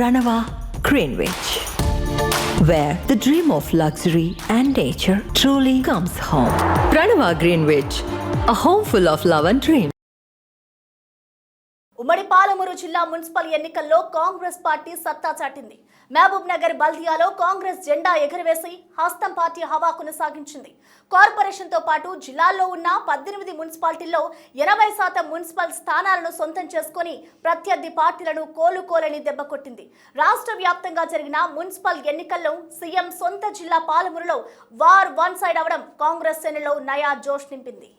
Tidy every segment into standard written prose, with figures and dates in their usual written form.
Ranava Greenwich, where the dream of luxury and nature truly comes home. Ranava Greenwich, a home full of love and dreams. ఉమ్మడి పాలమూరు జిల్లా municipal ఎన్నికల్లో Congress party సత్తా చాటింది. మహబూబ్ నగర్ బల్దియాలో కాంగ్రెస్ జెండా ఎగురవేసి హస్తం party హవా కొనసాగించింది. కార్పొరేషన్తో పాటు జిల్లాల్లో ఉన్న 18 మున్సిపాలిటీల్లో 80% మున్సిపల్ స్థానాలను సొంతం చేసుకుని ప్రత్యర్థి పార్టీలను కోలుకోలేని దెబ్బ కొట్టింది. రాష్ట్ర వ్యాప్తంగా జరిగిన మున్సిపల్ ఎన్నికల్లో సీఎం సొంత జిల్లా పాలమూరులో వార్ వన్ సైడ్ అవడం కాంగ్రెస్ శ్రేణుల్లో నయా జోష్ నింపింది.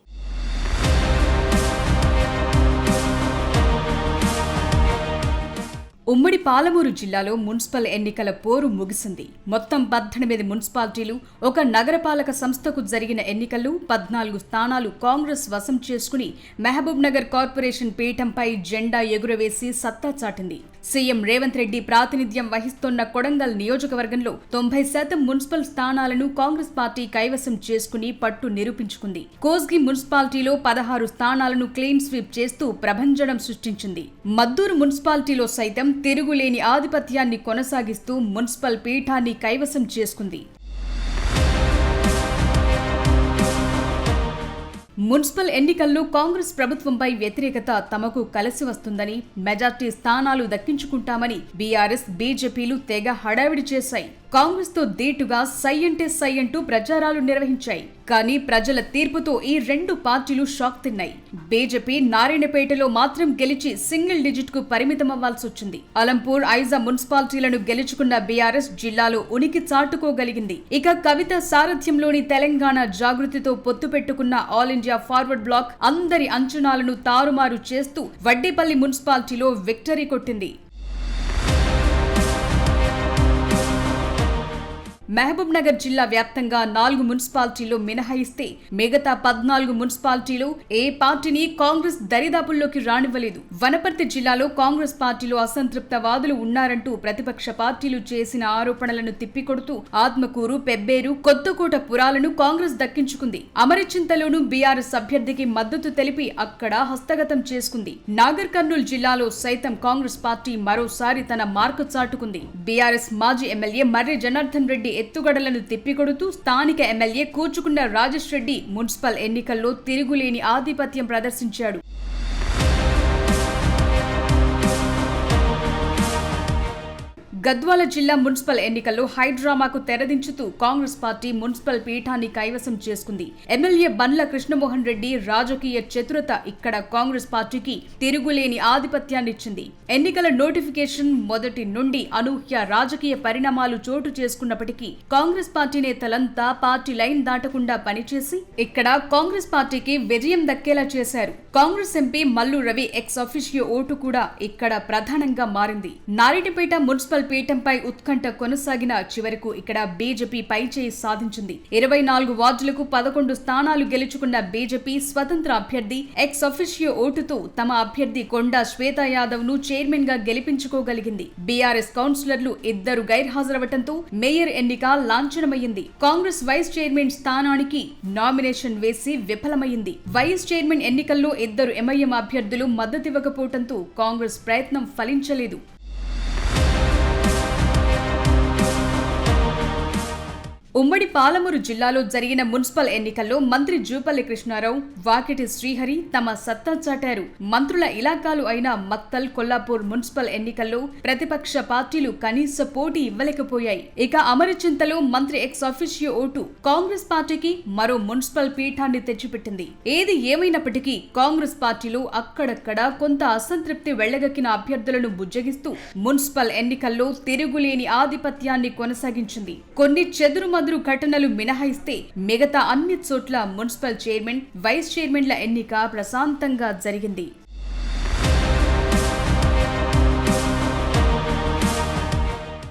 ఉమ్మడి పాలమూరు జిల్లాలో మున్సిపల్ ఎన్నికల పోరు ముగిసింది. మొత్తం 18 మున్సిపాలిటీలు, ఒక నగరపాలక సంస్థకు జరిగిన ఎన్నికల్లో 14 స్థానాలు కాంగ్రెస్ వశం చేసుకుని మహబూబ్ నగర్ కార్పొరేషన్ పీఠంపై జెండా ఎగురవేసి సత్తా చాటింది. సీఎం రేవంత్ రెడ్డి ప్రాతినిధ్యం వహిస్తున్న కొడంగల్ నియోజకవర్గంలో 90% మున్సిపల్ స్థానాలను కాంగ్రెస్ పార్టీ కైవసం చేసుకుని పట్టు నిరూపించుకుంది. కోస్గి మున్సిపాలిటీలో 16 స్థానాలను క్లీన్ స్వీప్ చేస్తూ ప్రభంజనం సృష్టించింది. మద్దూరు మున్సిపాలిటీలో సైతం తిరుగులేని ఆధిపత్యాన్ని కొనసాగిస్తూ మున్సిపల్ పీఠాన్ని కైవసం చేసుకుంది. మున్సిపల్ ఎన్నికల్లో కాంగ్రెస్ ప్రభుత్వంపై వ్యతిరేకత తమకు కలిసి వస్తుందని, మెజార్టీ స్థానాలు దక్కించుకుంటామని బీఆర్ఎస్, బీజేపీలు తెగ హడావిడి చేశాయి. కాంగ్రెస్ తో దీటుగా సై అంటే సై అంటూ ప్రచారాలు నిర్వహించాయి. కానీ ప్రజల తీర్పుతో ఈ రెండు పార్టీలు షాక్ తిన్నాయి. బీజేపీ నారాయణపేటలో మాత్రం గెలిచి సింగిల్ డిజిట్ కు పరిమితమవ్వాల్సి వచ్చింది. అలంపూర్, ఐజా మున్సిపాలిటీలను గెలుచుకున్న బీఆర్ఎస్ జిల్లాలో ఉనికి చాటుకోగలిగింది. ఇక కవిత సారథ్యంలోని తెలంగాణ జాగృతితో పొత్తు పెట్టుకున్న ఆల్ ఇండియా ఫార్వర్డ్ బ్లాక్ అందరి అంచనాలను తారుమారు చేస్తూ వడ్డేపల్లి మున్సిపాలిటీలో విక్టరీ కొట్టింది. మహబూబ్ నగర్ జిల్లా వ్యాప్తంగా 4 మున్సిపాలిటీలు మినహాయిస్తే మిగతా 14 మున్సిపాలిటీలు ఏ పార్టీని కాంగ్రెస్ దరిదాపుల్లోకి రానివ్వలేదు. వనపర్తి జిల్లాలో కాంగ్రెస్ పార్టీలో అసంతృప్త వాదులు ఉన్నారంటూ ప్రతిపక్ష పార్టీలు చేసిన ఆరోపణలను తిప్పికొడుతూ ఆత్మకూరు, పెబ్బేరు, కొత్తకోట పురాలను కాంగ్రెస్ దక్కించుకుంది. అమరచింతలోనూ బీఆర్ఎస్ అభ్యర్థికి మద్దతు తెలిపి అక్కడ హస్తగతం చేసుకుంది. నాగర్ కర్నూలు జిల్లాలో సైతం కాంగ్రెస్ పార్టీ మరోసారి తన మార్కు చాటుకుంది. బీఆర్ఎస్ మాజీ ఎమ్మెల్యే మర్రి జనార్దన్ రెడ్డి ఎత్తుగడలను తిప్పికొడుతూ స్థానిక ఎమ్మెల్యే కూచుకున్న రాజేష్ రెడ్డి మున్సిపల్ ఎన్నికల్లో తిరుగులేని ఆధిపత్యం ప్రదర్శించాడు. గద్వాల జిల్లా మున్సిపల్ ఎన్నికల్లో హైడ్రామాకు తెరదించుతూ కాంగ్రెస్ పార్టీ మున్సిపల్ పీఠాన్ని కైవసం చేసుకుంది. ఎమ్మెల్యే బండ్ల కృష్ణమోహన్ రెడ్డి రాజకీయ చతురత ఇక్కడ కాంగ్రెస్ పార్టీకి తిరుగులేని ఆధిపత్యాన్నిచ్చింది. ఎన్నికల నోటిఫికేషన్ మొదటి నుండి అనూహ్య రాజకీయ పరిణామాలు చోటు చేసుకున్నప్పటికీ కాంగ్రెస్ పార్టీ నేతలంతా పార్టీ లైన్ దాటకుండా పనిచేసి ఇక్కడ కాంగ్రెస్ పార్టీకి విజయం దక్కేలా చేశారు. Congress MP Mallu Ravi ex officio vote కూడా ఇక్కడ ప్రధానంగా మారింది. నారాయణపేట మున్సిపల్ పీఠంపై ఉత్కంఠ కొనసాగిన చివరకు ఇక్కడ బీజేపీ పైచేయి సాధించింది. 24 వార్డులకు 11 స్థానాలు గెలుచుకున్న బీజేపీ స్వతంత్ర అభ్యర్థి ఎక్స్ అఫిషియో ఓటుతో తమ అభ్యర్థి కొండా శ్వేతా యాదవ్ ను చైర్మన్ గా గెలిపించుకోగలిగింది. బీఆర్ఎస్ కౌన్సిలర్లు 2 గైర్హాజరవటంతో మేయర్ ఎన్నిక లాంఛనమైంది. కాంగ్రెస్ వైస్ చైర్మన్ స్థానానికి నామినేషన్ వేసి విఫలమైంది. వైస్ చైర్మన్ ఎన్నికల్లో 2 ఎంఐఎం అభ్యర్థులు మద్దతివ్వకపోవడంతో కాంగ్రెస్ ప్రయత్నం ఫలించలేదు. ఉమ్మడి పాలమూరు జిల్లాలో జరిగిన మున్సిపల్ ఎన్నికల్లో మంత్రి జూపల్లి కృష్ణారావు, వాకిటి శ్రీహరి తమ సత్తా చాటారు. మంత్రుల ఇలాకాలు అయిన మక్తల్, కొల్లాపూర్ మున్సిపల్ ఎన్నికల్లో ప్రతిపక్ష పార్టీలు కనీస పోటీ ఇవ్వలేకపోయాయి. ఇక అమరచింతలో మంత్రి ఎక్స్ అఫిషియో ఓటు కాంగ్రెస్ పార్టీకి మరో మున్సిపల్ పీఠాన్ని తెచ్చిపెట్టింది. ఏది ఏమైనప్పటికీ కాంగ్రెస్ పార్టీలో అక్కడక్కడ కొంత అసంతృప్తి వెళ్లగక్కిన అభ్యర్థులను బుజ్జగిస్తూ మున్సిపల్ ఎన్నికల్లో తిరుగులేని ఆధిపత్యాన్ని కొనసాగించింది. కొన్ని చెదురు ఘటనలు మినహాయిస్తే మిగతా అన్ని చోట్ల మున్సిపల్ చైర్మన్, వైస్ చైర్మన్ల ఎన్నిక ప్రశాంతంగా జరిగింది.